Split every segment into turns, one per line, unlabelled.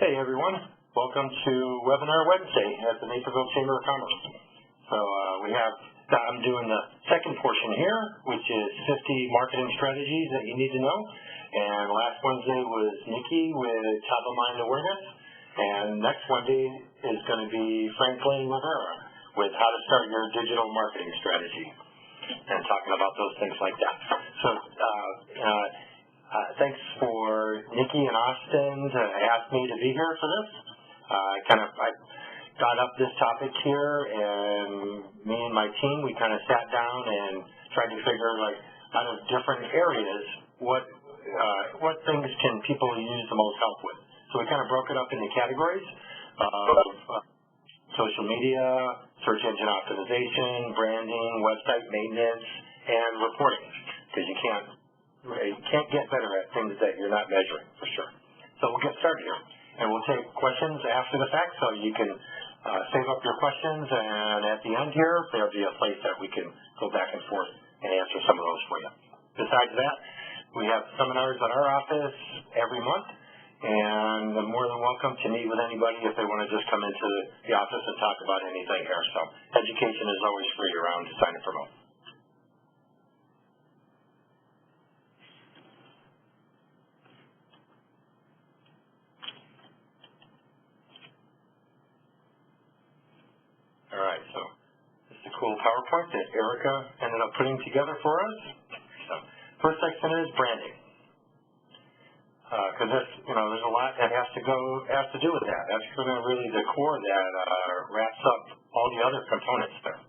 Hey everyone, welcome to Webinar Wednesday at the Naperville Chamber of Commerce. So I'm doing the second portion here, which is 50 marketing strategies that you need to know. And last Wednesday was Nikki with top of mind awareness. And next Wednesday is going to be Franklin Rivera with how to start your digital marketing strategy and talking about those things like that. So thanks for Nikki and Austin to ask me to be here for this. I got up this topic here, and me and my team, we kind of sat down and tried to figure, out of different areas, what things can people use the most help with. So we kind of broke it up into categories of social media, search engine optimization, branding, website maintenance, and reporting, because you can't get better at things that you're not measuring, for sure. So we'll get started here, and we'll take questions after the fact, so you can save up your questions, and at the end here, there'll be a place that we can go back and forth and answer some of those for you. Besides that, we have seminars at our office every month, and they're more than welcome to meet with anybody if they want to just come into the office and talk about anything here. So education is always free around to sign and promote. All right, so this is a cool PowerPoint that Erica ended up putting together for us. So first section is branding. Because there's a lot that has to do with that. That's really the core that wraps up all the other components there.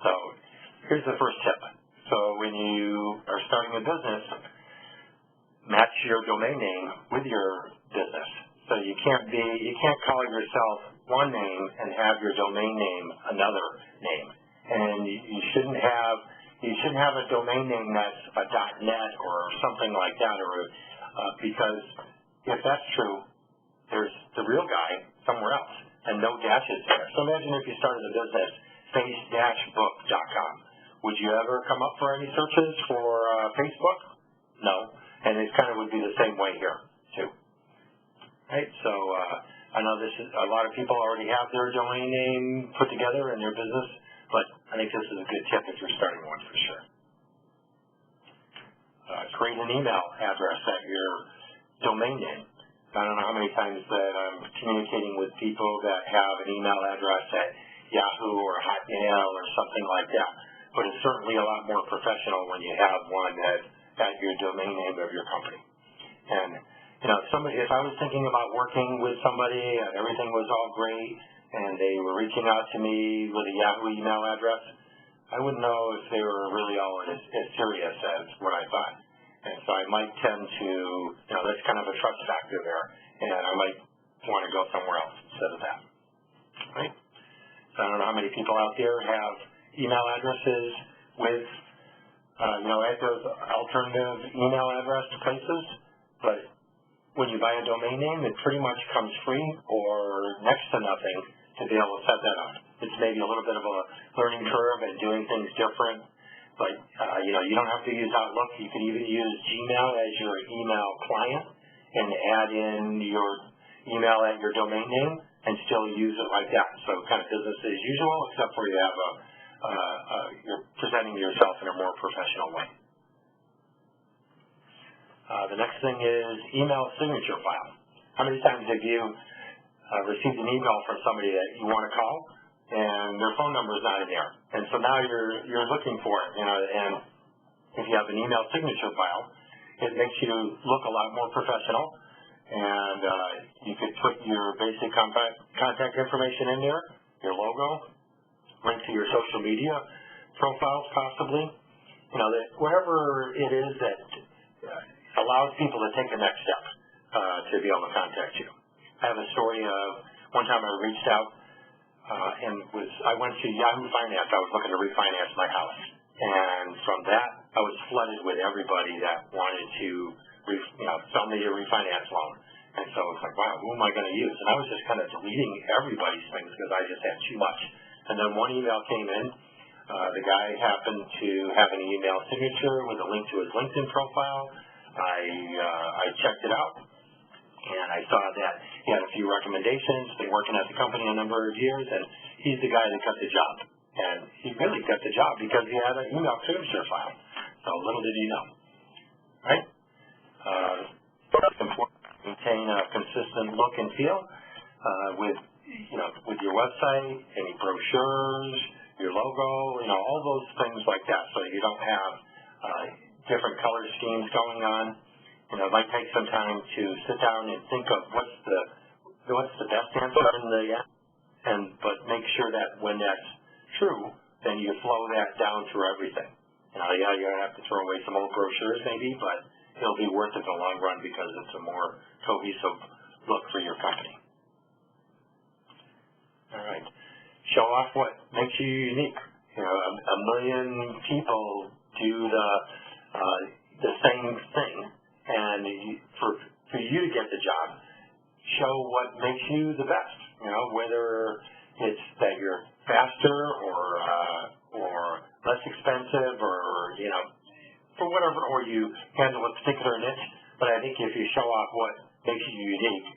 So here's the first tip. So when you are starting a business, match your domain name with your business. So you can't call yourself one name and have your domain name another name. And you shouldn't have a domain name that's a .net or something like that, because if that's true, there's the real guy somewhere else and no dashes there. So imagine if you started a business, face-book.com. Would you ever come up for any searches for Facebook? No. And it kind of would be the same way here, too. Right? So I know a lot of people already have their domain name put together in their business, but I think this is a good tip if you're starting one for sure. Create an email address at your domain name. I don't know how many times that I'm communicating with people that have an email address at Yahoo or Hotmail or something like that, but it's certainly a lot more professional when you have one that's at your domain name of your company. And if I was thinking about working with somebody and everything was all great and they were reaching out to me with a Yahoo email address, I wouldn't know if they were really all as serious as what I thought. And so I might tend to, that's kind of a trust factor there, and I might want to go somewhere else instead of that. Right? So I don't know how many people out there have email addresses with, at those alternative email address places, but when you buy a domain name, it pretty much comes free or next to nothing to be able to set that up. It's maybe a little bit of a learning curve and doing things different, but you don't have to use Outlook. You can even use Gmail as your email client and add in your email at your domain name and still use it like that. So kind of business as usual, except for you have you're presenting yourself in a more professional way. The next thing is email signature file. How many times have you received an email from somebody that you want to call and their phone number is not in there? And so now you're looking for it, and if you have an email signature file, it makes you look a lot more professional, and you could put your basic contact information in there, your logo, link to your social media profiles possibly, whatever it is that allows people to take the next step to be able to contact you. I have a story of one time I reached out I went to Yahoo Finance. I was looking to refinance my house, and from that I was flooded with everybody that wanted to sell me a refinance loan. And so it's like, wow, who am I going to use? And I was just kind of deleting everybody's things because I just had too much. And then one email came in. The guy happened to have an email signature with a link to his LinkedIn profile. I checked it out, And I saw that he had a few recommendations, been working at the company a number of years, and he's the guy that got the job. And he really got the job because he had an email signature file. So little did he know. Right? It's important to maintain a consistent look and feel with your website, any brochures, your logo, all those things like that, so you don't have different color schemes going on. It might take some time to sit down and think of what's the best answer in the end, but make sure that when that's true, then you flow that down through everything. You're going to have to throw away some old brochures maybe, but it'll be worth it in the long run because it's a more cohesive look for your company. All right. Show off what makes you unique. A million people do the same thing, and for you to get the job, show what makes you the best. Whether it's that you're faster or less expensive, or for whatever, or you handle a particular niche. But I think if you show off what makes you unique,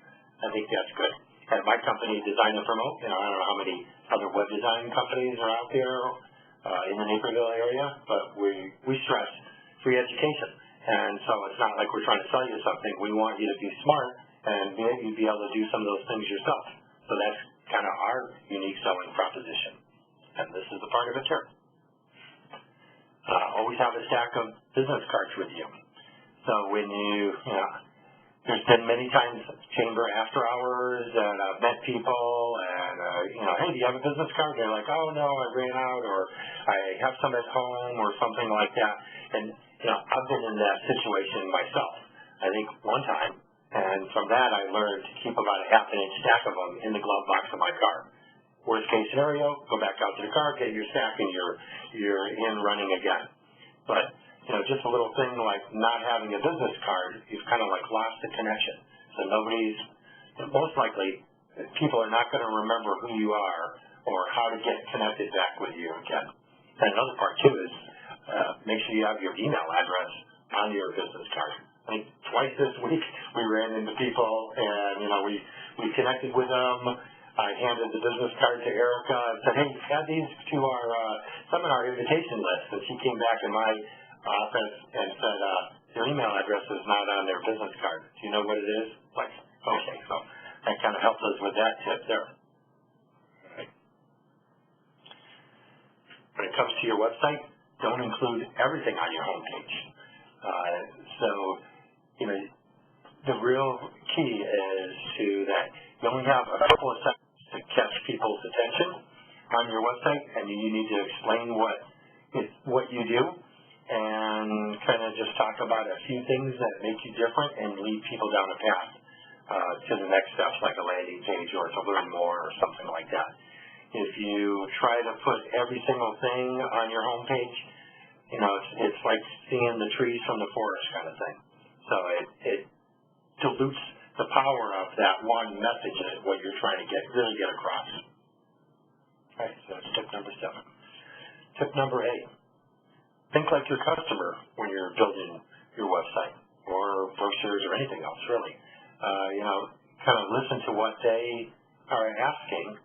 I think that's good. At my company, Design and Promote, I don't know how many other web design companies are out there in the Naperville area, but we stress free education. And so it's not like we're trying to sell you something. We want you to be smart and maybe be able to do some of those things yourself. So that's kind of our unique selling proposition. And this is the part of it here. Always have a stack of business cards with you. So when there's been many times chamber after hours, and I've met people, and hey, do you have a business card? They're like, oh no, I ran out, or I have some at home, or something like that. And I've been in that situation myself. I think one time, and from that I learned to keep about a half-inch stack of them in the glove box of my car. Worst case scenario, go back out to the car, get your stack, and you're in running again. But just a little thing like not having a business card, you've kind of like lost the connection. So most likely, people are not going to remember who you are or how to get connected back with you again. And another part too is make sure you have your email address on your business card. I think twice this week we ran into people, and we connected with them. I handed the business card to Erica and said, hey, add these to our seminar invitation list. And she came back in my office and said, their email address is not on their business card. Do you know what it is? Like, okay, so that kind of helped us with that tip there. All right. When it comes to your website, don't include everything on your homepage. The real key is that you only have a couple of seconds to catch people's attention on your website, and you need to explain what you do and kind of just talk about a few things that make you different and lead people down a path to the next steps, like a landing page or to learn more or something like that. If you try to put every single thing on your homepage, it's like seeing the trees from the forest kind of thing. So it dilutes the power of that one message and what you're trying to really get across. All right, so that's tip number 7. Tip number 8, think like your customer when you're building your website or brochures or anything else, really. Kind of listen to what they are asking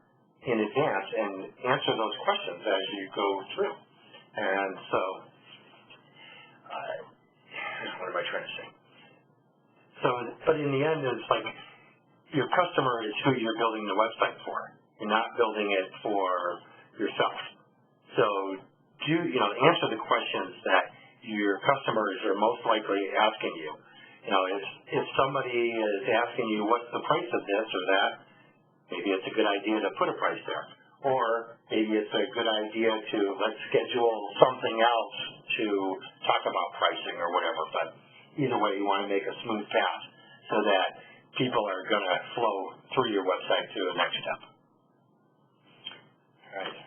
in advance and answer those questions as you go through. And so, what am I trying to say? But in the end, it's like your customer is who you're building the website for. You're not building it for yourself. So answer the questions that your customers are most likely asking you. If somebody is asking you what's the price of this or that, maybe it's a good idea to put a price there. Or maybe it's a good idea to let's schedule something else to talk about pricing or whatever. But either way, you want to make a smooth path so that people are going to flow through your website to the next step. All right.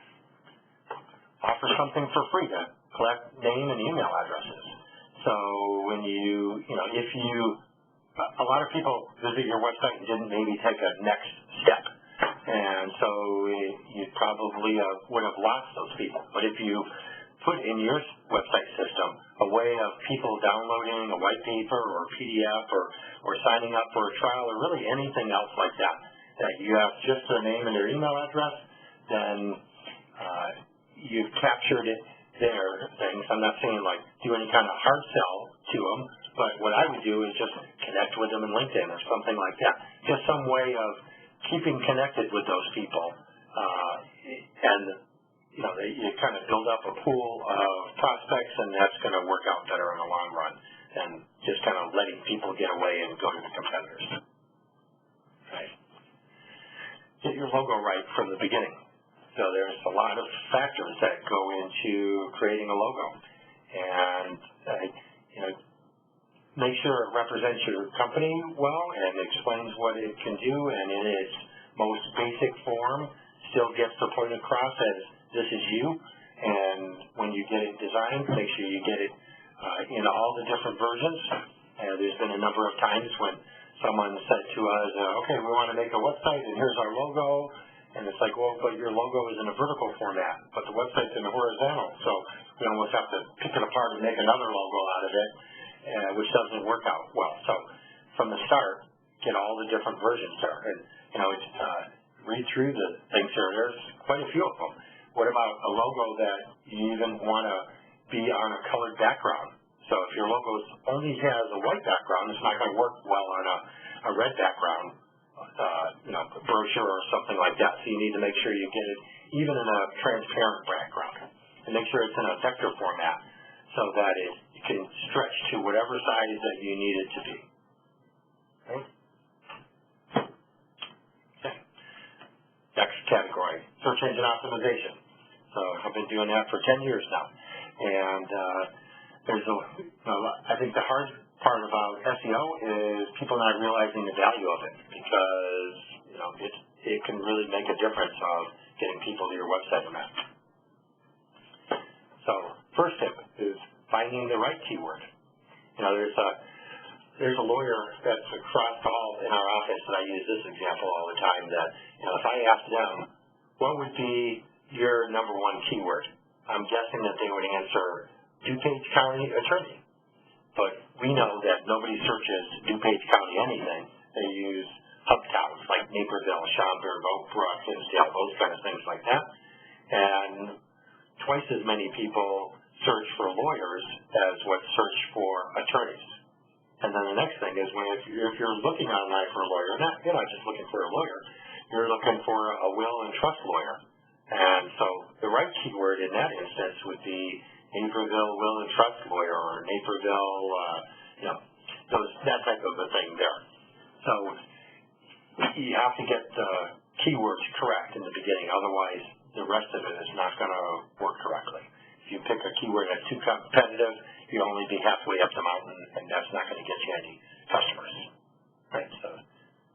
Offer something for free to collect name and email addresses. So when a lot of people visit your website and didn't maybe take a next step. And so you probably would have lost those people. But if you put in your website system a way of people downloading a white paper or PDF or signing up for a trial or really anything else like that, that you have just their name and their email address, then you've captured it, their things. I'm not saying like do any kind of hard sell to them, but what I would do is just connect with them in LinkedIn or something like that. Just some way of keeping connected with those people, and you kind of build up a pool of prospects, and that's going to work out better in the long run than just kind of letting people get away and go to the competitors. Right. Get your logo right from the beginning. So there's a lot of factors that go into creating a logo, and make sure it represents your company well and explains what it can do, and in its most basic form still gets the point across as this is you. And when you get it designed, make sure you get it in all the different versions. There's been a number of times when someone said to us, okay, we want to make a website and here's our logo. And it's like, well, but your logo is in a vertical format, but the website's in a horizontal. So we almost have to pick it apart and make another logo out of it, which doesn't work out well. So from the start, get all the different versions there. And, read through the things here. There's quite a few of them. What about a logo that you even want to be on a colored background? So if your logo only has a white background, it's not going to work well on a red background, brochure or something like that. So you need to make sure you get it even in a transparent background, and make sure it's in a vector format so that it can stretch to whatever size that you need it to be. Okay. Next category, search engine optimization. So I've been doing that for 10 years now, and I think the hard part about SEO is people not realizing the value of it, because it can really make a difference of getting people to your website or not. So first tip is finding the right keyword. There's a lawyer that's across the hall in our office, and I use this example all the time, that if I asked them what would be your number one keyword, I'm guessing that they would answer DuPage County attorney. But we know that nobody searches DuPage County anything. They use hub towns like Naperville, Chamber, Oak Brook, Hinsdale, those kind of things like that. And twice as many people search for lawyers as what search for attorneys. And then the next thing is if you're looking online for a lawyer, you're not just looking for a lawyer, you're looking for a will and trust lawyer. And so the right keyword in that instance would be Naperville will and trust lawyer, or Naperville, that type of a thing there. So you have to get the keywords correct in the beginning, otherwise the rest of it is not going to work correctly. If you pick a keyword that's too competitive, you'll only be halfway up the mountain, and that's not going to get you any customers. Right, so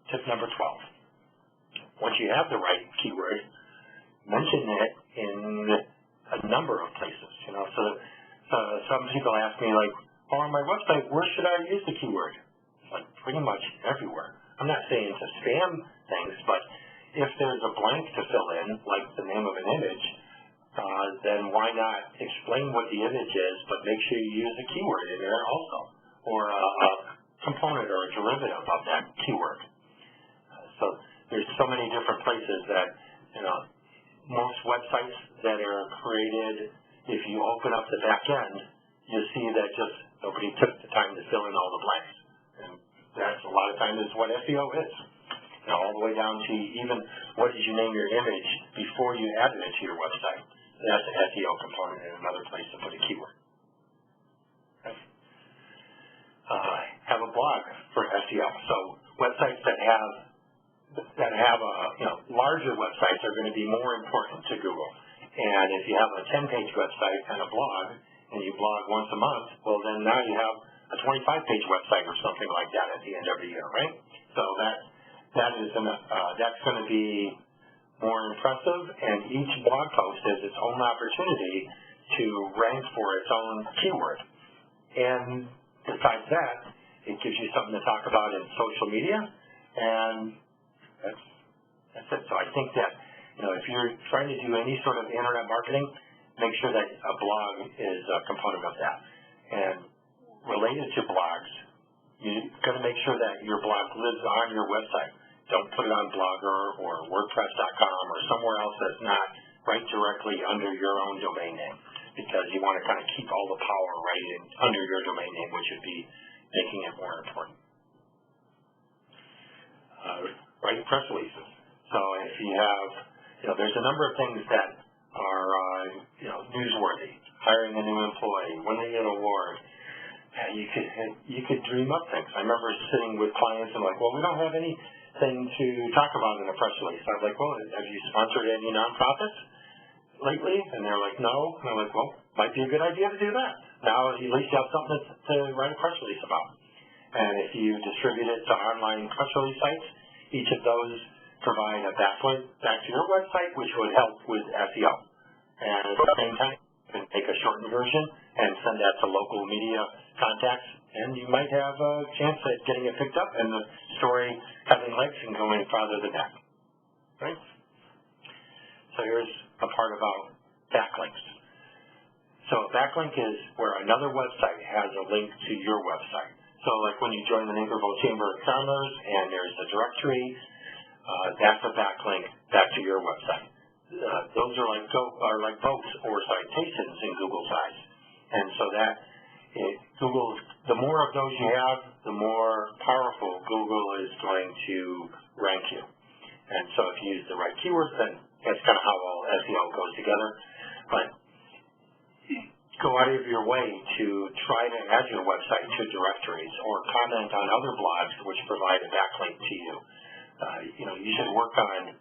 tip number 12. Once you have the right keyword, mention it in a number of places. So some people ask me, like, on my website, where should I use the keyword? Like, pretty much everywhere. I'm not saying to spam things, but if there's a blank to fill in, like the name of an image, then why not explain what the image is, but make sure you use a keyword in there also, or a component or a derivative of that keyword. So there's so many different places that, most websites that are created, if you open up the back end, you'll see that just nobody took the time to fill in all the blanks. And that's a lot of times is what SEO is. All the way down to even what did you name your image before you added it to your website. That's an SEO component in another place to put a keyword. Okay. Have a blog for SEO. So websites that have larger websites are going to be more important to Google. And if you have a 10-page website and a blog, and you blog once a month, well, then now you have a 25-page website or something like that at the end of the year, right? So that's going to be more impressive, and each blog post is its own opportunity to rank for its own keyword. And besides that, it gives you something to talk about in social media, and that's it. So I think that if you're trying to do any sort of internet marketing, make sure that a blog is a component of that. And related to blogs, you've got to make sure that your blog lives on your website. Don't put it on Blogger or WordPress.com or somewhere else that's not right directly under your own domain name, because you want to kind of keep all the power right under your domain name, which would be making it more important. Writing press releases. So if you have, there's a number of things that are, newsworthy. Hiring a new employee, winning an award. You could dream up things. I remember sitting with clients and like, well, we don't have anything to talk about in a press release. I was like, well, have you sponsored any nonprofits lately? And they're like, no. And I'm like, well, might be a good idea to do that. Now at least you have something to write a press release about. And if you distribute it to online press release sites, each of those provide a backlink back to your website, which would help with SEO. And at the same time, you can take a shortened version and send that to local media contacts, and you might have a chance at getting it picked up and the story having legs and going farther than that. Right? So here's a part about backlinks. So a backlink is where another website has a link to your website. So like when you join the Naperville Chamber of Commerce and there's a directory, that's a backlink back to your website. Those are like votes or citations in Google's eyes. And so the more of those you have, the more powerful Google is going to rank you. And so if you use the right keywords, then that's kind of how all SEO goes together. But go out of your way to try to add your website to directories or comment on other blogs which provide a backlink to you. You should work on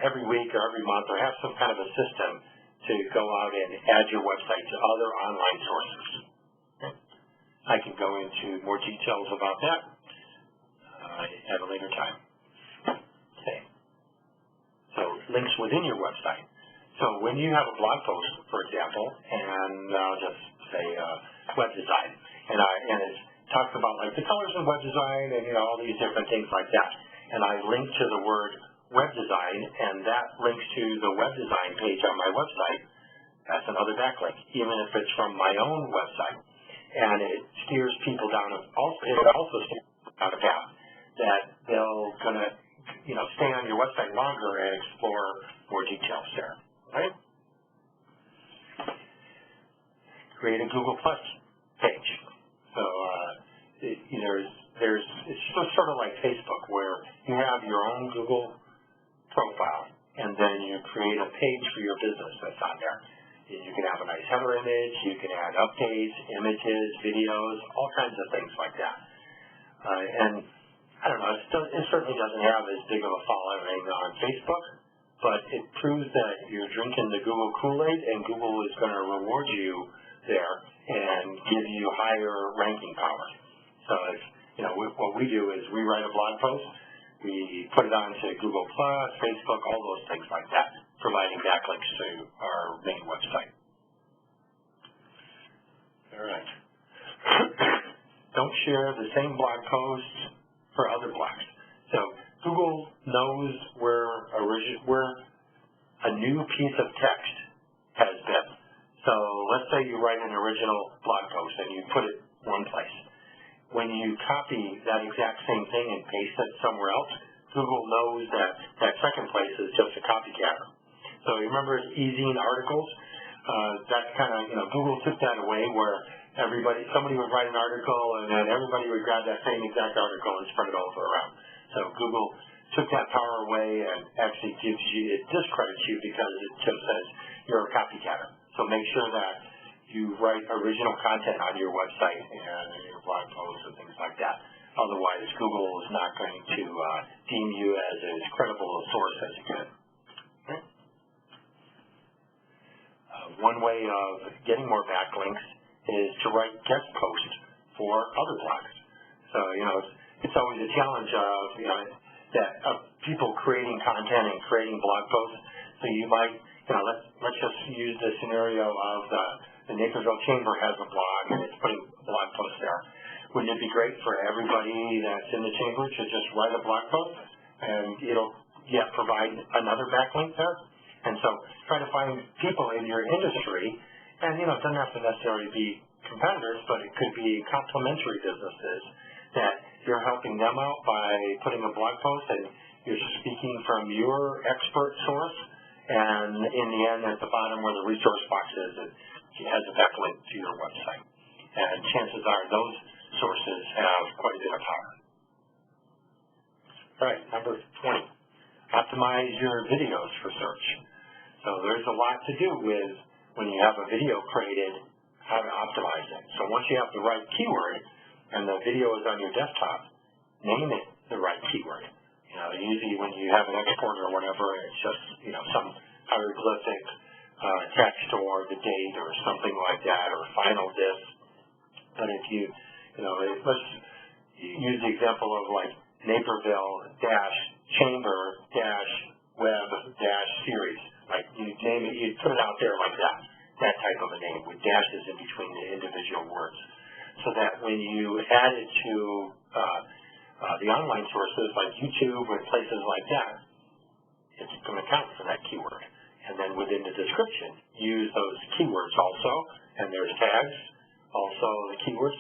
every week or every month, or have some kind of a system to go out and add your website to other online sources. Okay. I can go into more details about that at a later time. Okay. So links within your website. So when you have a blog post, for example, and I'll just say web design, and it talks about like the colors of web design and all these different things like that, and I link to the word web design, and that links to the web design page on my website. That's another backlink, even if it's from my own website, and it steers people down. It also steers people down a path that they'll gonna stay on your website longer and explore more details there. Right? Create a Google Plus page. So it's just sort of like Facebook, where you have your own Google profile, and then you create a page for your business that's on there. You can have a nice header image, you can add updates, images, videos, all kinds of things like that. And I don't know, it certainly doesn't have as big of a following on Facebook, but it proves that you're drinking the Google Kool-Aid, and Google is going to reward you there and give you higher ranking power. So what we do is we write a blog post, we put it onto Google Plus, Facebook, all those things like that, providing backlinks to our main website. All right. Don't share the same blog posts for other blogs. So Google knows where a new piece of text has been. So let's say you write an original blog post and you put it one place. When you copy that exact same thing and paste it somewhere else, Google knows that that second place is just a copycat. So you remember easing articles? That's kind of, Google took that away, where somebody would write an article and then everybody would grab that same exact article and spread it over around. So Google took that power away and actually it discredits you because it just says you're a copycatter. So make sure that you write original content on your website and your blog posts and things like that. Otherwise, Google is not going to deem you as credible a source as you could. Okay. One way of getting more backlinks is to write guest posts for other blogs. So, it's always a challenge of people creating content and creating blog posts. So you might, let's just use the scenario of the Naperville Chamber has a blog and it's putting blog posts there. Wouldn't it be great for everybody that's in the chamber to just write a blog post and it'll provide another backlink there? And so try to find people in your industry, and, it doesn't have to necessarily be competitors, but it could be complementary businesses that you're helping them out by putting a blog post and you're speaking from your expert source, and in the end, at the bottom where the resource box is, it has a backlink to your website. And chances are those sources have quite a bit of power. All right, number 20, optimize your videos for search. So there's a lot to do with when you have a video created, how to optimize it. So once you have the right keyword and the video is on your desktop, name it the right keyword. Usually when you have an export or whatever, it's just, some hieroglyphic text or the date or something like that, or final this. But if you, let's use the example of like Naperville Chamber web series. Like you name it, you put it out there like that type of a name with dashes in between the individual words, so that when you add it to the online sources like YouTube and places like that, it's going to count for that keyword. And then within the description, use those keywords also, and there's tags, also the keywords.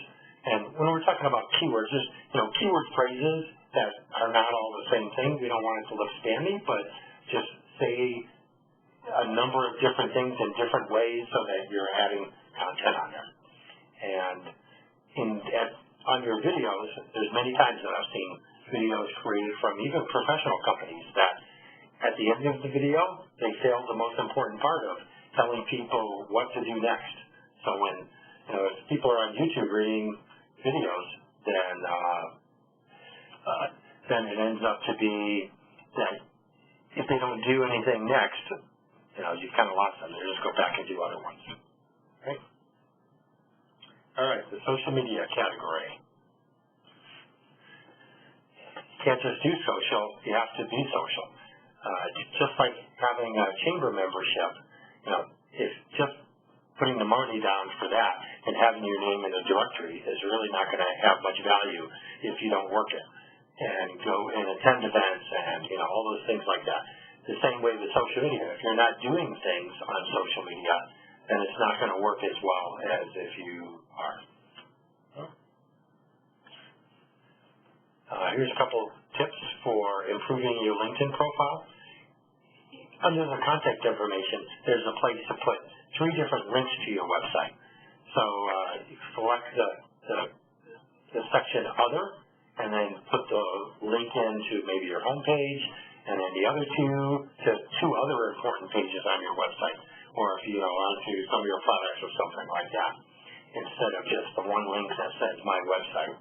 And when we're talking about keywords, there's keyword phrases that are not all the same thing. We don't want it to look spammy, but just say a number of different things in different ways so that you're adding content on there. And on your videos, there's many times that I've seen videos created from even professional companies that at the end of the video, they fail the most important part of telling people what to do next. So when, if people are on YouTube reading videos, then it ends up to be that if they don't do anything next, you've kind of lost them. They just go back and do other ones. Right? All right, the social media category. You can't just do social, you have to be social. Just like having a chamber membership, if just putting the money down for that and having your name in a directory is really not going to have much value if you don't work it and go and attend events and, all those things like that. The same way with social media. If you're not doing things on social media, then it's not going to work as well as if you are. Here's a couple tips for improving your LinkedIn profile. Under the contact information, there's a place to put 3 different links to your website. So select the section Other, and then put the link into maybe your home page, and then the other 2 other important pages on your website, or if onto some of your products or something like that, instead of just the one link that says My Website.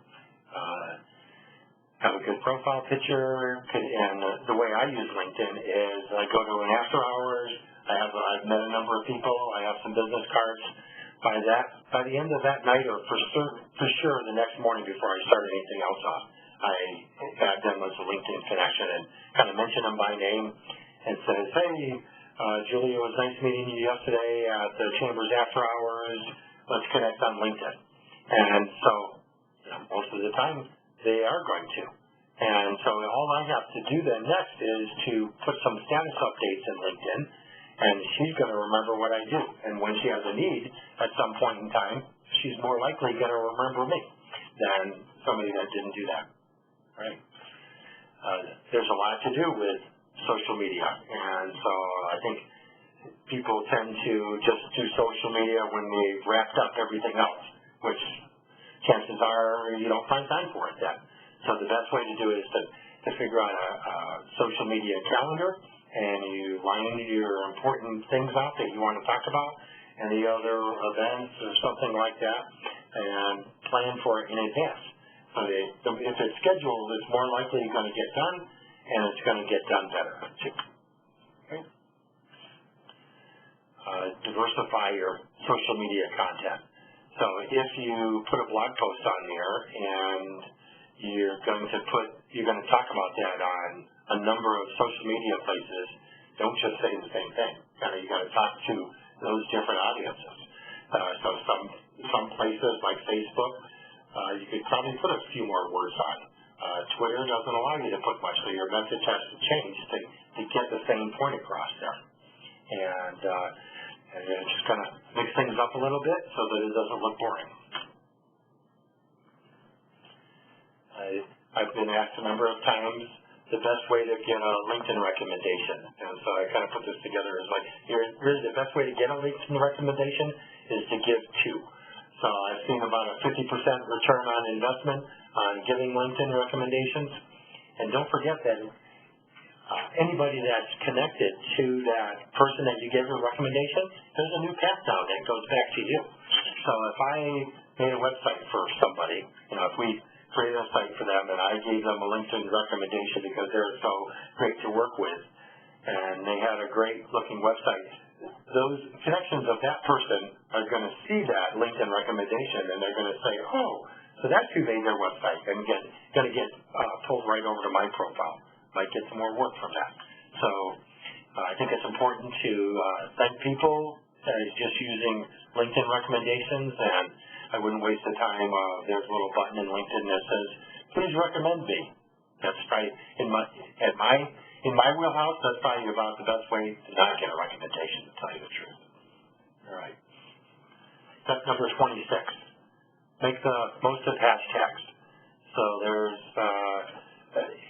Have a good profile picture, and the way I use LinkedIn is I go to an after hours. I've met a number of people. I have some business cards. By the end of that night, or for sure the next morning before I start anything else off, I add them as a LinkedIn connection and kind of mention them by name and says, hey, Julia, it was nice meeting you yesterday at the Chamber's after hours. Let's connect on LinkedIn. And so most of the time, they are going to. And so all I have to do then next is to put some status updates in LinkedIn, and she's going to remember what I do. And when she has a need at some point in time, she's more likely going to remember me than somebody that didn't do that. Right? There's a lot to do with social media, and so I think people tend to just do social media when they've wrapped up everything else, which chances are you don't find time for it then. So the best way to do it is to figure out a social media calendar, and you line your important things out that you want to talk about, and the other events or something like that, and plan for it in advance. So if it's scheduled, it's more likely going to get done, and it's going to get done better too. Okay? Diversify your social media content. So if you put a blog post on there and you're going to talk about that on a number of social media places, don't just say the same thing. You got to talk to those different audiences. So some places like Facebook, you could probably put a few more words on. Twitter doesn't allow you to put much, so your message has to change to get the same point across there. and just kind of mix things up a little bit so that it doesn't look boring. I've been asked a number of times the best way to get a LinkedIn recommendation, and so I kind of put this together as like, really the best way to get a LinkedIn recommendation is to give two. So I've seen about a 50% return on investment on giving LinkedIn recommendations, and don't forget that anybody that's connected to that person that you gave a recommendation, there's a new path down that goes back to you. So if I made a website for somebody, if we created a site for them and I gave them a LinkedIn recommendation because they're so great to work with and they had a great looking website, those connections of that person are going to see that LinkedIn recommendation and they're going to say, oh, so that's who made their website, and going to get pulled right over to my profile. Might get some more work from that. So I think it's important to thank people just using LinkedIn recommendations, and I wouldn't waste the time. There's a little button in LinkedIn that says, please recommend me. That's probably in my wheelhouse, that's probably about the best way to not get a recommendation, to tell you the truth. All right. Step number 26. Make the most of hashtags. So there's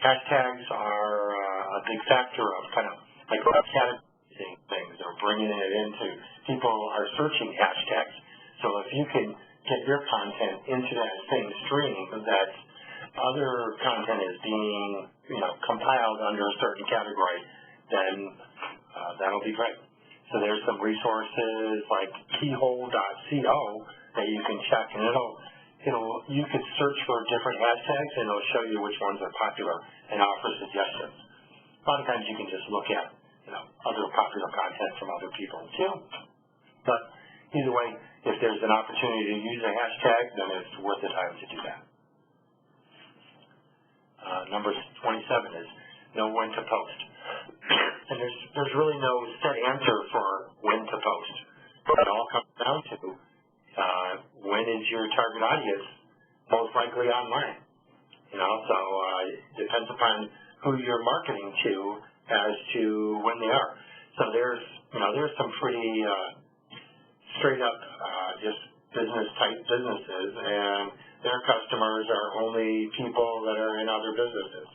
hashtags are a big factor of kind of like categorizing things or bringing it into people are searching hashtags. So if you can get your content into that same stream that other content is being compiled under a certain category, then that'll be great. So there's some resources like keyhole.co that you can check, and you can search for different hashtags and it'll show you which ones are popular and offer suggestions. A lot of times you can just look at other popular content from other people too. But either way, if there's an opportunity to use a hashtag, then it's worth the time to do that. Number 27 is know when to post. And there's really no set answer for when to post. It all comes down to when is your target audience most likely online. So it depends upon who you're marketing to as to when they are. So there's some pretty straight up just business type businesses, and their customers are only people that are in other businesses.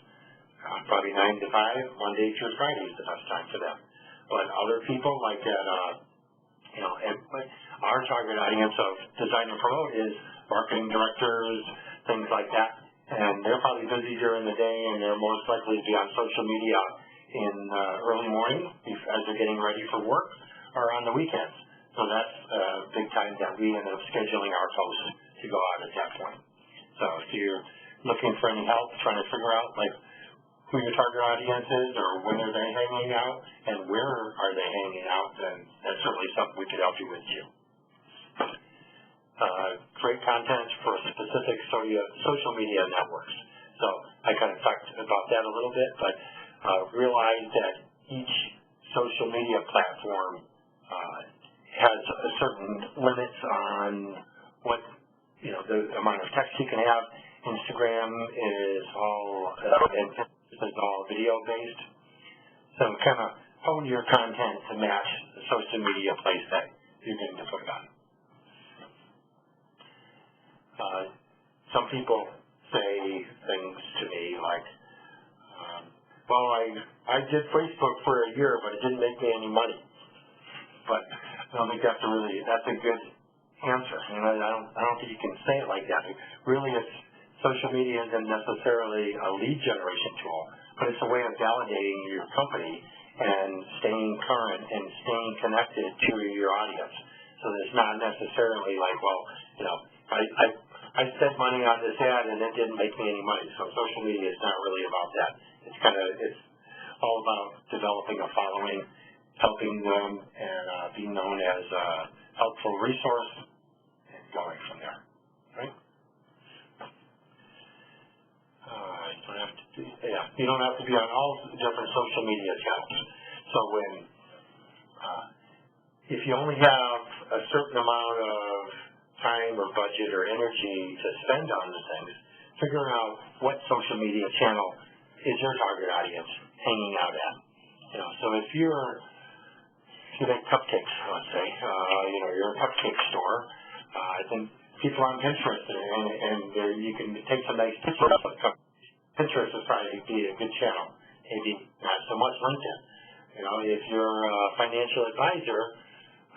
Probably 9 to 5, Monday through Friday is the best time for them. But other people like that, and our target audience of design and promote is marketing directors, things like that. And they're probably busy during the day, and they're most likely to be on social media in early morning as they're getting ready for work or on the weekends. So that's a big time that we end up scheduling our posts to go out at that point. So if you're looking for any help trying to figure out who your target audience is or when are they hanging out and where are they hanging out, then that's certainly something we could help you with too. Create content for specific social media networks. So I kind of talked about that a little bit, but realize that each social media platform has a certain limits on what the amount of text you can have. Instagram is all video based. So kind of hone your content to match the social media place that you're going to put it on. Some people say things to me like, well, I did Facebook for a year, but it didn't make me any money. But I don't think that's a good answer. I don't think you can say it like that. Really, social media isn't necessarily a lead generation tool, but it's a way of validating your company and staying current and staying connected to your audience. So it's not necessarily like, well, I spent money on this ad and it didn't make me any money. So social media is not really about that. It's all about developing a following, helping them, and being known as a helpful resource, and going from there. Right? You don't have to be on all different social media channels. So if you only have a certain amount of time or budget or energy to spend on the things, figuring out what social media channel is your target audience hanging out at. So if you're you make cupcakes, let's say, you're a cupcake store. I think people on Pinterest, and you can take some nice pictures of cupcakes. Pinterest would probably be a good channel, maybe not so much LinkedIn. If you're a financial advisor,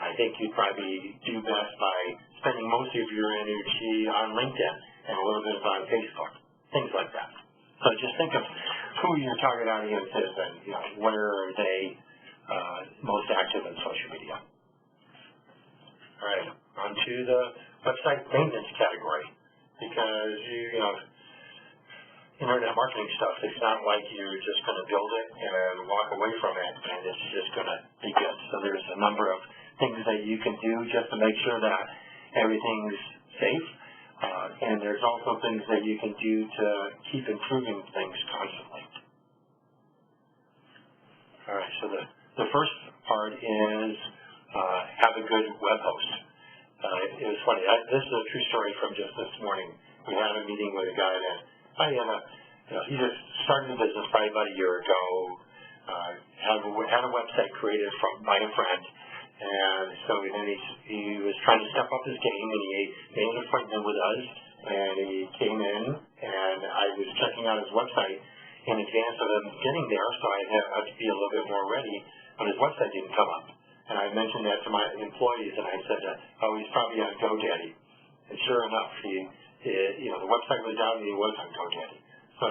I think you'd probably do best by spending most of your energy on LinkedIn and a little bit on Facebook, things like that. So just think of who your target audience is and where are they most active in social media. All right, on to the website maintenance category, because internet marketing stuff, it's not like you're just going to build it and walk away from it and it's just going to be good. So there's a number of things that you can do just to make sure that everything's safe. And there's also things that you can do to keep improving things constantly. All right, so the first part is have a good web host. It was funny. This is a true story from just this morning. We had a meeting with a guy that he just started a business probably about a year ago. Had a website created by a friend, and so then he was trying to step up his game, and he made an appointment with us, and he came in, and I was checking out his website in advance of him getting there, so I had to be a little bit more ready, but his website didn't come up. And I mentioned that to my employees, and I said, he's probably on GoDaddy. And sure enough, the website was down and he was on GoDaddy. So,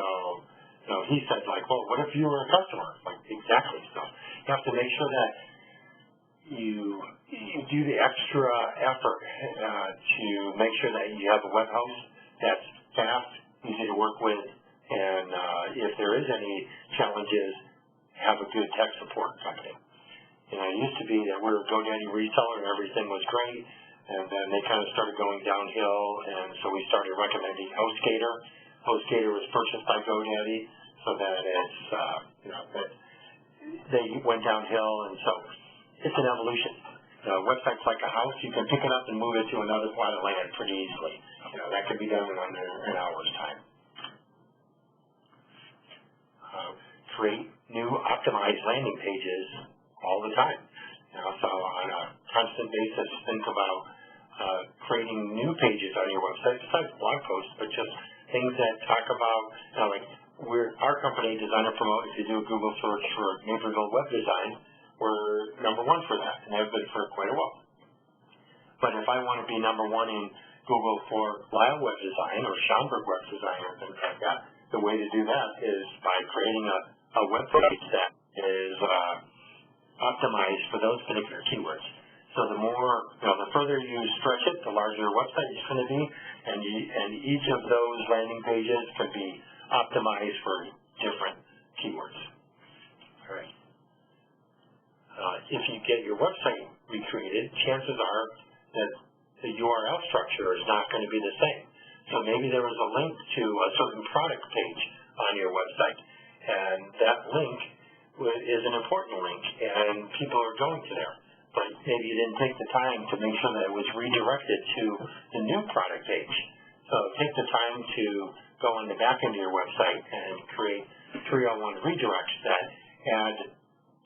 he said, well, what if you were a customer? Exactly. So you have to make sure that you do the extra effort to make sure that you have a web host that's fast, easy to work with, and if there is any challenges, have a good tech support company. It used to be that we were a GoDaddy reseller and everything was great, and then they kind of started going downhill, and so we started recommending HostGator. HostGator was purchased by GoDaddy, so that that they went downhill, and so it's an evolution. Websites like a house, you can pick it up and move it to another plot of land pretty easily. That can be done in under an hour's time. Create new optimized landing pages all the time. So on a constant basis, think about creating new pages on your website, besides blog posts, but just things that talk about, our company, Design and Promote, if you do a Google search for Naperville web design, we're number one for that, and have been for quite a while. But if I want to be number one in Google for Lyle web design or Schaumburg web design or things like that, the way to do that is by creating a web page that is optimized for those particular keywords. So the further you stretch it, the larger your website is going to be, and each of those landing pages can be optimized for different keywords. All right. If you get your website recreated, chances are that the URL structure is not going to be the same. So maybe there was a link to a certain product page on your website, and that link is an important link, and people are going to there. But maybe you didn't take the time to make sure that it was redirected to the new product page. So take the time to go on the back end of your website and create 301 redirects that add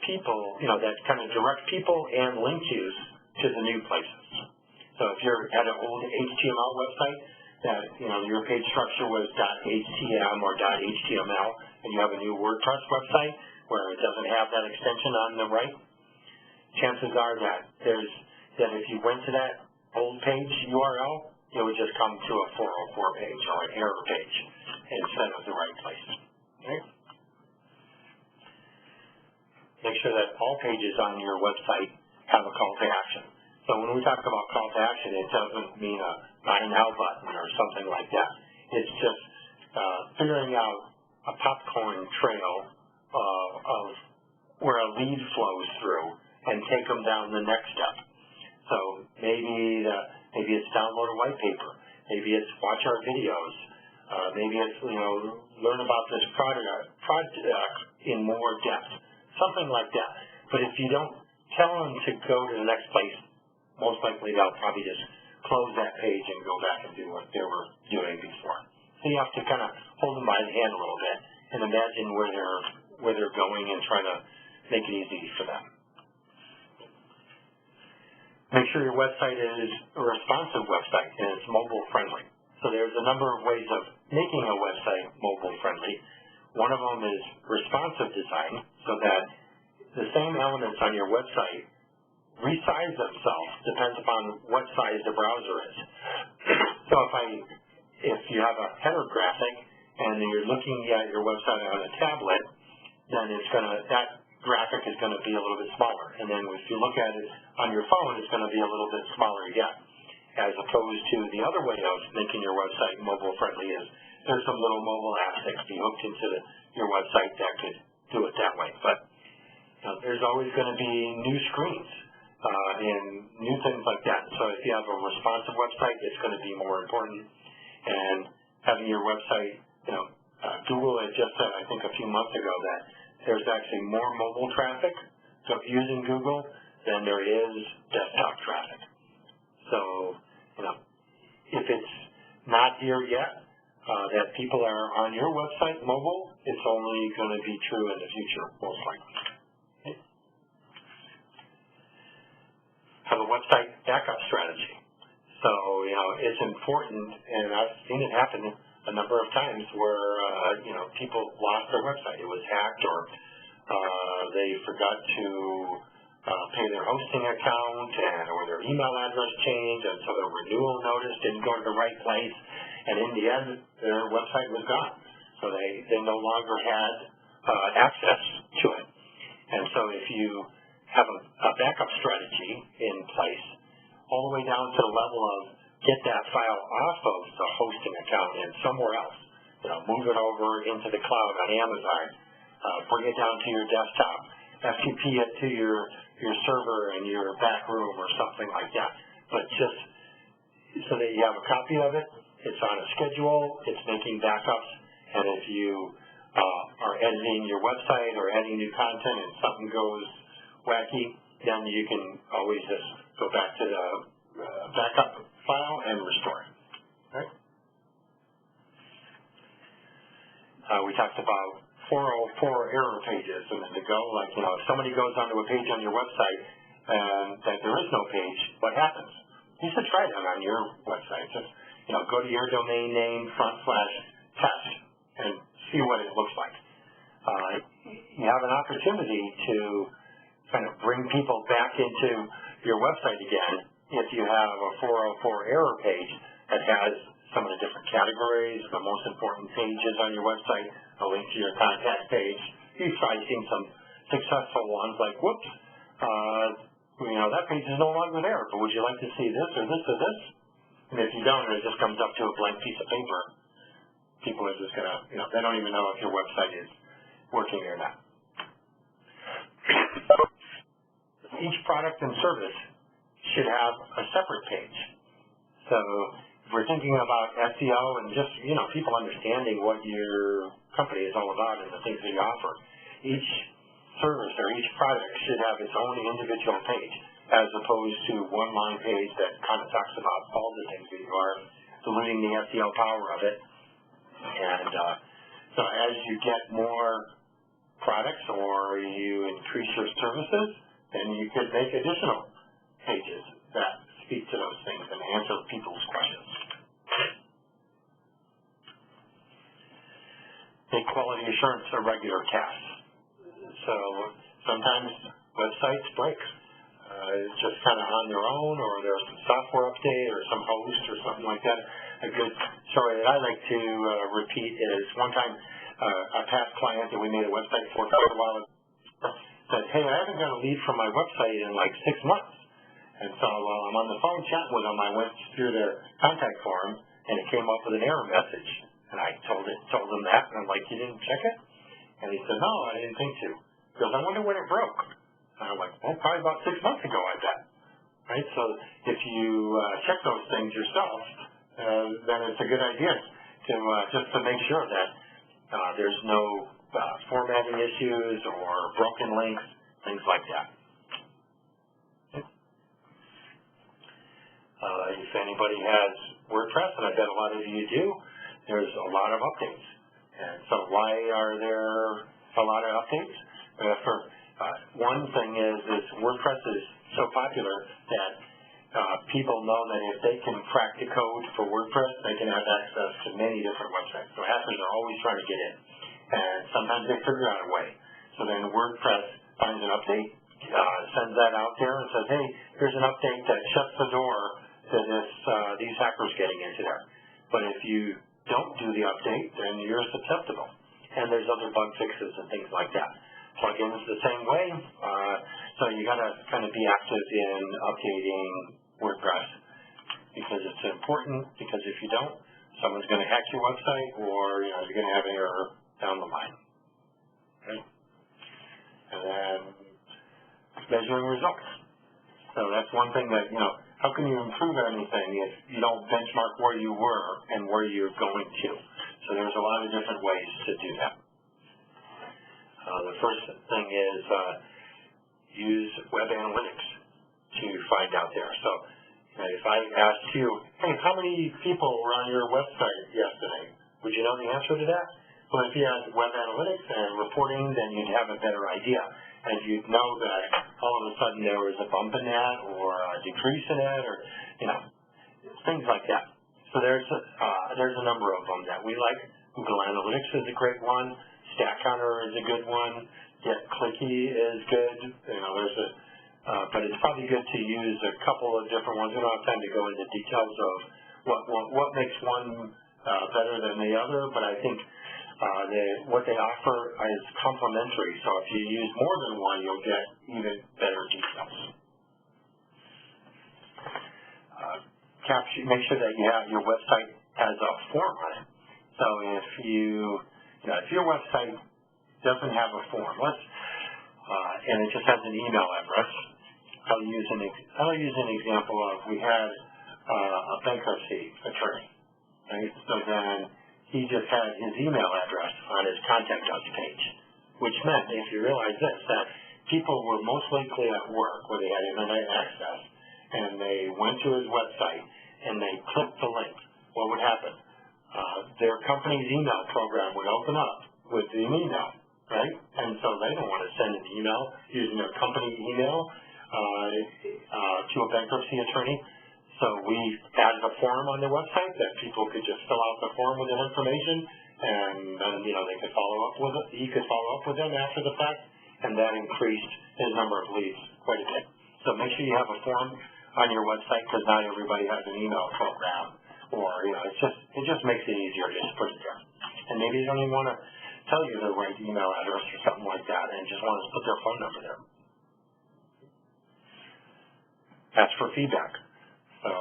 people, that kind of direct people and link yous to the new places. So if you're at an old HTML website that, your page structure was .htm or .html, and you have a new WordPress website where it doesn't have that extension on the right, chances are that if you went to that old page URL, it would just come to a 404 page or an error page instead of the right place. Okay? Make sure that all pages on your website have a call to action. So when we talk about call to action, it doesn't mean a buy now button or something like that. It's just figuring out a popcorn trail of where a lead flows through and take them down the next step. So maybe it's download a white paper. Maybe it's watch our videos. Maybe it's learn about this project in more depth. Something like that. But if you don't tell them to go to the next place, most likely they'll probably just close that page and go back and do what they were doing before. So you have to kind of hold them by the hand a little bit and imagine where they're going and try to make it easy for them. Make sure your website is a responsive website and it's mobile friendly. So there's a number of ways of making a website mobile friendly. One of them is responsive design, so that the same elements on your website resize themselves, depends upon what size the browser is. So if you have a header graphic and you're looking at your website on a tablet, then that graphic is going to be a little bit smaller. And then if you look at it on your phone, it's going to be a little bit smaller again. As opposed to the other way of making your website mobile friendly is there's some little mobile apps that can be hooked into your website that could do it that way. But there's always going to be new screens and new things like that. So if you have a responsive website, it's going to be more important. And having your website, Google had just said, I think a few months ago, that there's actually more mobile traffic using Google than there is desktop traffic. So, if it's not here yet, that people are on your website mobile, it's only going to be true in the future, most likely. Okay. Have a website backup strategy. So, it's important, and I've seen it happen a number of times where, people lost their website. It was hacked, or they forgot to pay their hosting account, or their email address changed, and so their renewal notice didn't go to the right place, and in the end, their website was gone. So they no longer had access to it. And so if you have a backup strategy in place, all the way down to the level of get that file off of the hosting account and somewhere else, move it over into the cloud on Amazon, bring it down to your desktop, FTP it to your server in your back room or something like that. But just so that you have a copy of it, it's on a schedule, it's making backups, and if you are editing your website or adding new content and something goes wacky, then you can always just go back to the backup file and restore it. Right? We talked about 404 error pages a minute ago. Like, if somebody goes onto a page on your website and that there is no page, what happens? You should try that on your website. Just, go to your domain name /test and see what it looks like. You have an opportunity to kind of bring people back into your website again if you have a 404 error page that has some of the different categories, the most important pages on your website, a link to your contact page. You've probably seen some successful ones like, whoops, that page is no longer there, but would you like to see this or this or this? And if you don't, and it just comes up to a blank piece of paper, people are just going to, they don't even know if your website is working or not. Each product and service should have a separate page. So if we're thinking about SEO and just, people understanding what your company is all about and the things that you offer, each service or each product should have its own individual page, as opposed to one line page that kind of talks about all the things that you are, diluting the SEO power of it. And so as you get more products or you increase your services, then you could make additional pages that speak to those things and answer people's questions. Make quality assurance a regular task. So sometimes websites break. It's just kind of on their own, or there's some software update or some host or something like that. A good story that I like to repeat is one time a past client that we made a website for quite a while ago said, hey, I haven't got a lead from my website in like 6 months. And so while I'm on the phone chatting with them, I went through their contact form, and it came up with an error message. And I told him that, and I'm like, you didn't check it? And he said, no, I didn't think to. He goes, I wonder when it broke. And I'm like, well, probably about 6 months ago, I bet. Right? So if you check those things yourself, then it's a good idea to just to make sure that there's no formatting issues or broken links, things like that. If anybody has WordPress, and I bet a lot of you do, there's a lot of updates. And so why are there a lot of updates? One thing is WordPress is so popular that people know that if they can crack the code for WordPress, they can have access to many different websites. So hackers are always trying to get in, and sometimes they figure out a way. So then WordPress finds an update, sends that out there and says, hey, here's an update that shuts the door to these hackers getting into there. But if you don't do the update, then you're susceptible. And there's other bug fixes and things like that. Plugins the same way. So you got to kind of be active in updating WordPress because it's important. Because if you don't, someone's going to hack your website, or you're going to have an error down the line. Okay? And then measuring results. So that's one thing that, how can you improve anything if you don't benchmark where you were and where you're going to? So there's a lot of different ways to do that. The first thing is use web analytics to find out there. So if I asked you, hey, how many people were on your website yesterday? Would you know the answer to that? Well, if you had web analytics and reporting, then you'd have a better idea. And you'd know that all of a sudden there was a bump in that or a decrease in it, or, things like that. So there's a number of them that we like. Google Analytics is a great one. Stat Counter is a good one. Get Clicky is good. But it's probably good to use a couple of different ones. We don't have time to go into details of what makes one better than the other, but I think what they offer is complementary. So if you use more than one, you'll get even better details. Make sure that your website has a form on it. So if your website doesn't have a form, and it just has an email address, I'll use an example of, we had a bankruptcy attorney, right? So then he just had his email address on his contact us page, which meant, if you realize this, that people were most likely at work where they had internet access, and they went to his website and they clicked the link. What would happen? Their company's email program would open up with an email, right? And so they don't want to send an email using their company email to a bankruptcy attorney. So we added a form on their website that people could just fill out the form with their information, and then they could follow up with it. He could follow up with them after the fact, and that increased his number of leads quite a bit. So make sure you have a form on your website, because not everybody has an email program, or it just makes it easier to just put it there. And maybe you don't even want to tell you the right email address or something like that, and just want to put their phone number there. Ask for feedback. So,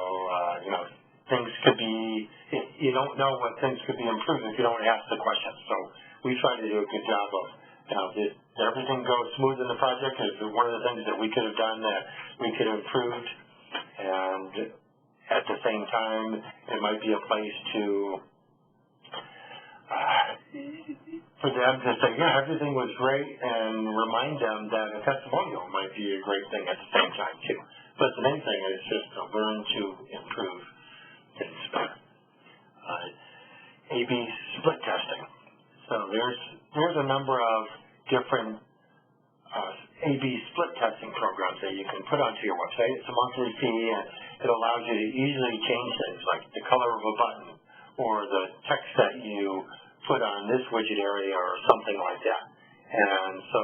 things could be, you don't know what things could be improved if you don't ask the questions. So we try to do a good job of, did everything go smooth in the project? Is it one of the things that we could have done that we could have improved? And at the same time, it might be a place for them to say, yeah, everything was great, and remind them that a testimonial might be a great thing at the same time, too. But the main thing is just to learn to improve things better. A/B split testing. So there's a number of different A/B split testing programs that you can put onto your website. It's a monthly fee, and it allows you to easily change things like the color of a button or the text that you put on this widget area or something like that. And so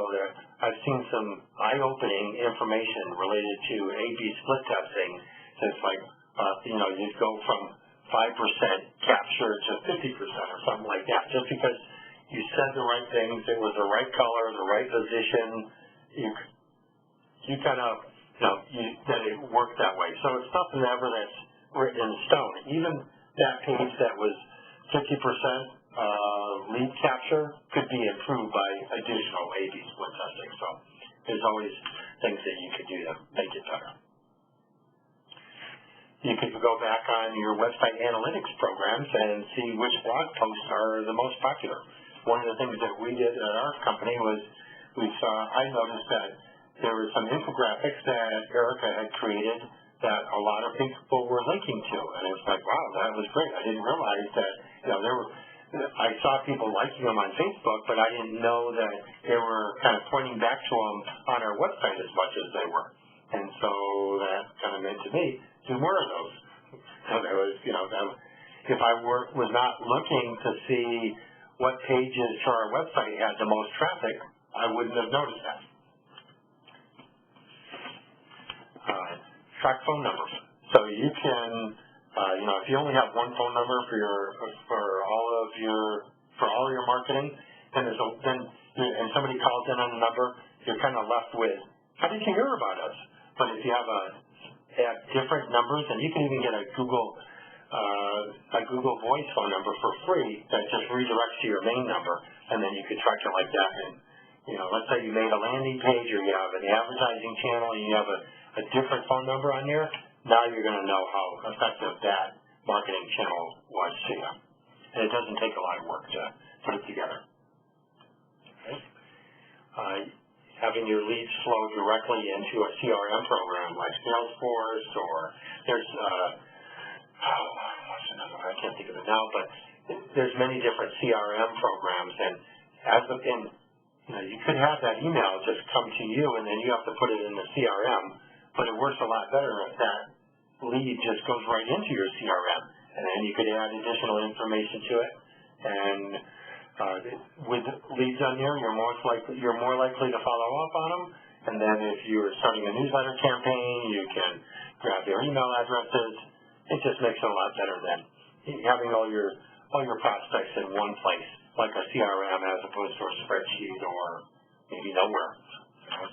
I've seen some eye-opening information related to A/B split testing. So it's like, you'd go from 5% capture to 50% or something like that, just because you said the right things, it was the right color, the right position. You kind of, that it worked that way. So it's nothing ever that's written in stone. Even that page that was 50% lead capture could be improved by additional A/B split testing. So there's always things that you could do to make it better. You could go back on your website analytics programs and see which blog posts are the most popular. One of the things that we did at our company was I noticed that there were some infographics that Erica had created that a lot of people were linking to. And it's like, wow, that was great. I didn't realize that, I saw people liking them on Facebook, but I didn't know that they were kind of pointing back to them on our website as much as they were. And so that kind of meant to me, do more of those. So there was, if I was not looking to see what pages to our website had the most traffic, I wouldn't have noticed that. Track phone numbers. So you can, if you only have one phone number for all your marketing, and somebody calls in on the number, you're kind of left with, how did you hear about us? But if you have different numbers, and you can even get a Google Voice phone number for free that just redirects to your main number, and then you could track it like that. And let's say you made a landing page, or you have an advertising channel, and you have a different phone number on here. Now you're going to know how effective that marketing channel was to you, and it doesn't take a lot of work to put it together. Okay. Having your leads flow directly into a CRM program like Salesforce, or there's what's another one? I can't think of it now, but there's many different CRM programs, and you could have that email just come to you, and then you have to put it in the CRM, but it works a lot better if that lead just goes right into your CRM, and then you could add additional information to it, and with leads on there, you're more likely to follow up on them. And then if you're starting a newsletter campaign, you can grab their email addresses. It just makes it a lot better than having all your prospects in one place, like a CRM, as opposed to a spreadsheet or maybe nowhere.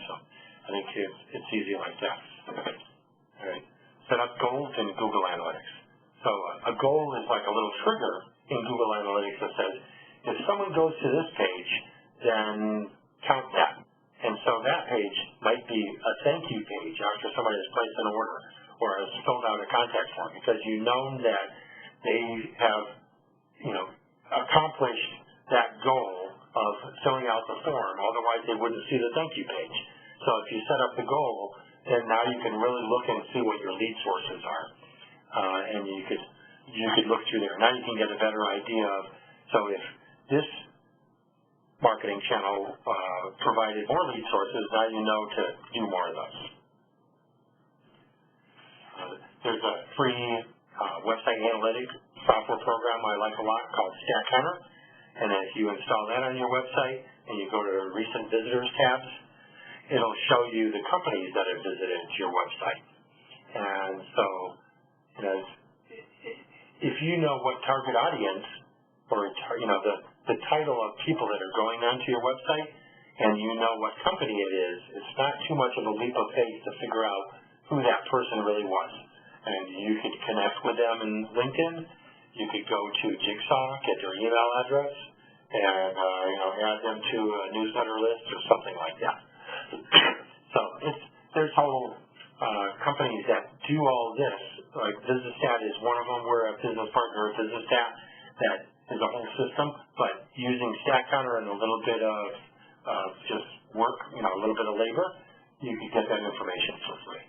So I think it's easy like that. All right. Set up goals in Google Analytics. So a goal is like a little trigger in Google Analytics that says, if someone goes to this page, then count that. And so that page might be a thank you page after somebody has placed an order or has filled out a contact form, because you know that they have, accomplished that goal of filling out the form. Otherwise, they wouldn't see the thank you page. So if you set up the goal, then now you can really look and see what your lead sources are, and you could look through there. Now you can get a better idea of, so if this marketing channel provided more lead sources, now you know to do more of those. There's a free website analytic software program I like a lot called Stack Hunter, and if you install that on your website and you go to recent visitors tabs, it'll show you the companies that have visited your website. And so, if you know what target audience, or the title of people that are going onto your website, and you know what company it is, it's not too much of a leap of faith to figure out who that person really was. And you could connect with them in LinkedIn. You could go to Jigsaw, get their email address, and add them to a newsletter list or something like that. So there's whole companies that do all this. Like VisitStat is one of them. We're a business partner of VisitStat that is a whole system, but using Stack Hunter and a little bit of just work, a little bit of labor, you can get that information for free.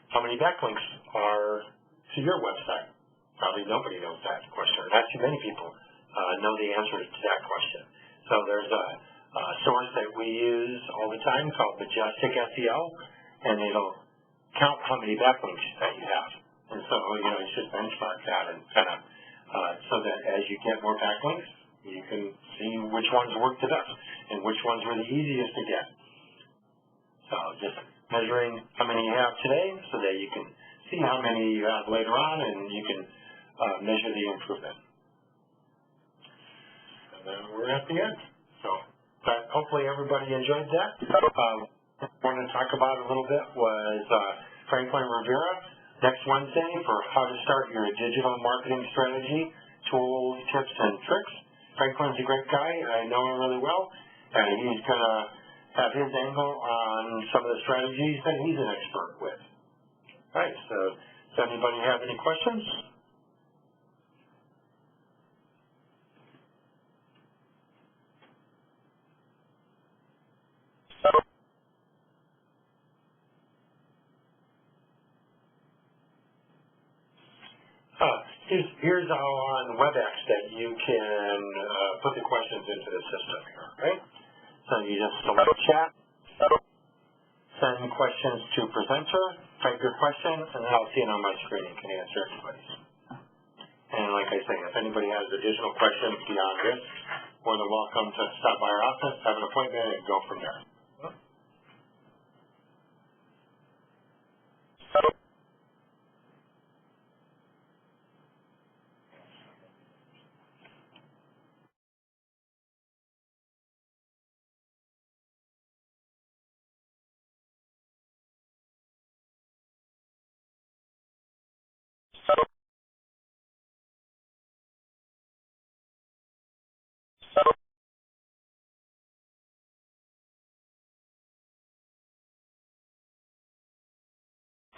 How many backlinks are to your website? Probably nobody knows that question. Not too many people know the answer to that question. So there's a source that we use all the time called Majestic SEO, and it'll count how many backlinks that you have. And so, you should benchmark that and kind of, so that as you get more backlinks, you can see which ones work the best and which ones were the easiest to get. So just measuring how many you have today so that you can see how many you have later on, and you can measure the improvement. And then we're at the end. So hopefully everybody enjoyed that. What I wanted to talk about a little bit was Franklin Rivera next Wednesday for how to start your digital marketing strategy, tools, tips, and tricks. Franklin's a great guy. I know him really well, and he's going to have his angle on some of the strategies that he's an expert with. All right, so does anybody have any questions? Here's how on WebEx that you can put the questions into the system here, right? So you just select chat, send questions to presenter, type your question, and then I'll see it on my screen and can answer everybody's. And like I say, if anybody has additional questions beyond this, more than welcome to stop by our office, have an appointment, and go from there.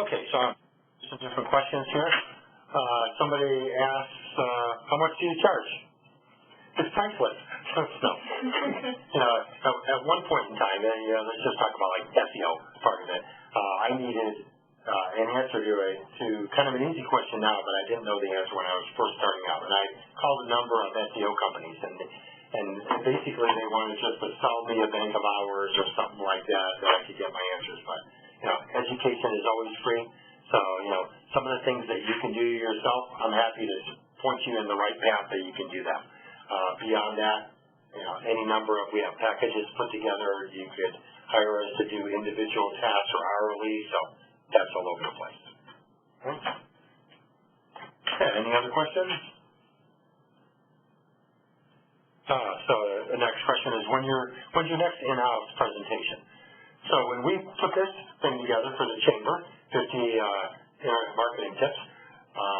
Okay, so some different questions here. Somebody asks, how much do you charge? It's priceless. No. At one point in time, let's just talk about like SEO part of it. I needed an answer to kind of an easy question now, but I didn't know the answer when I was first starting out. And I called a number of SEO companies, and basically they wanted just to sell me a bank of hours or something like that I could get my answers. But education is always free. So some of the things that you can do yourself, I'm happy to point you in the right path that you can do that. Beyond that, any number of, we have packages put together. You could hire us to do individual tasks or hourly, so that's all over the place. Okay, any other questions? So the next question is, when's your next in-house presentation? So when we put this thing together for the Chamber, 50 internet marketing tips,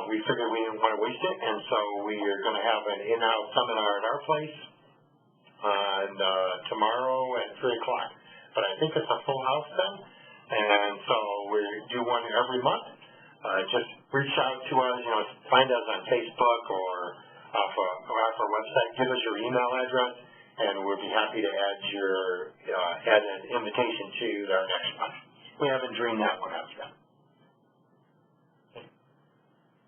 we figured we didn't want to waste it, and so we are going to have an in-house seminar at our place tomorrow at 3 o'clock. But I think it's a full house then, and so we do one every month. Just reach out to us, find us on Facebook or off our website, give us your email address, and we'll be happy to add an invitation to our next one. We haven't dreamed that one up yet.